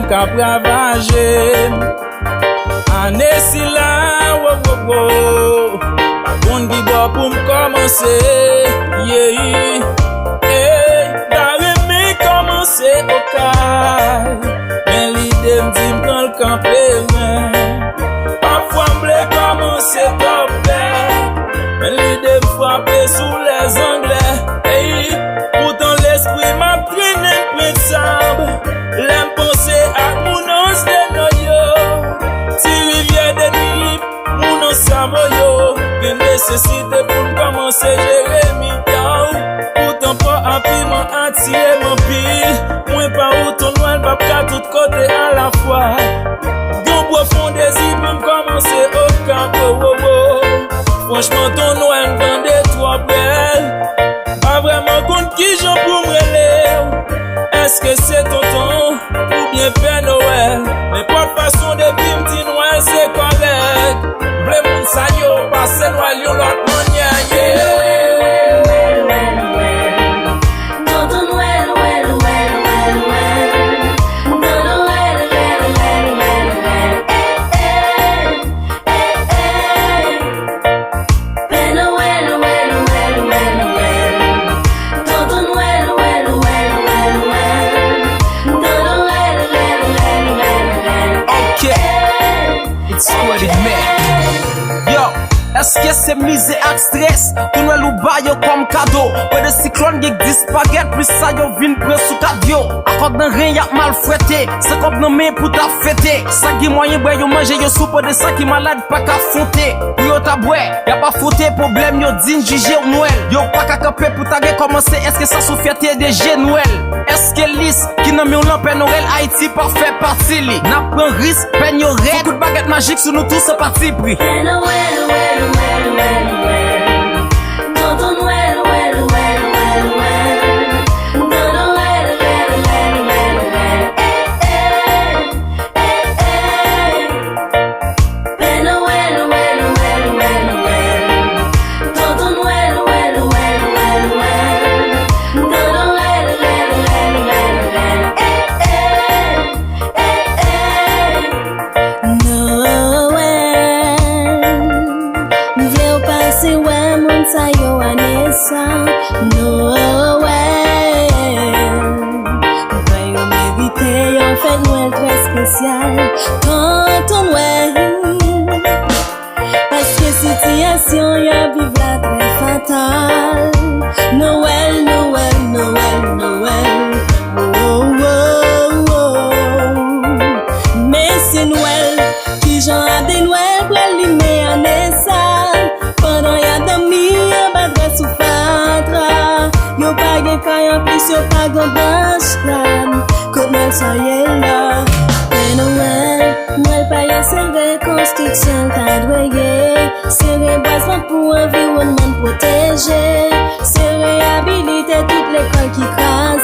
qu'à ravager. Année si là, wow. Pas bon qui boit pour m'commencer. Yeah. Hey, d'aller commencer au cas. Mais l'idée m'dit m'prend le campé. Parfois m'blé commencer top bête. Mais l'idée m'frapper sous les anglais. Hey, pourtant l'esprit m'a traîné plein de sable. L'aime penser à mon os de noyo. Si rivière de nuit, mon os savoyo. Que nécessité pour commencer Jérémie. Pourtant pas un piment attiré mon pile. Moi pas où ton noël va pas tout côté à la fois. Gon profond désir pour commencer au camp. Franchement ton noël vendait trois belles. Pas vraiment compte qui j'en pour me relève. Est-ce que c'est tonton ou bien Père Noël? Mais pas de façon de vie m'dit Noël c'est correct. V'lez moun sa yo, passe Noël yon l'autre manière, yeah. Est-ce que c'est misé ak stress? Pour nous ou bayo comme cadeau. Pour de cyclone qui disparaît, plus ça yo vin prend sous cadio. Accord dans rien y'a mal fouetté. C'est comme non mais pour ta fêter. Ça qui moyen boire yo manger yo soupe de ça qui malade pas qu'à fouter. Pour yo ta boire, y'a pas fouter problème yo din juger au Noël. Yo pas qu'à camper pour ta commencer. Est-ce que ça sous fêter de G Noël? Est-ce que lisse qui n'a mis au lampe Noël Haïti pas fait partie li? N'a prend risque, peine yo red. Coup de baguette magique sur nous tous c'est parti pris. Noël, voyons mériter un fête Noël très spécial. Quand Noël, parce que situation y'a vive la très fatale. Noël, oh, oh, oh. Mais c'est Noël qui j'en a des Noël pour allumer un essai. Pendant y'a d'amis, y'a pas de souffrance. Yo pa gen kayan plus yo pa gen branche. Kote Noël sa yé la. Père Noël, Noël pa yé c'est reconstruction ta dweye. C'est reboisement pour environnement protégé. C'est réhabiliter toute l'école qui crase.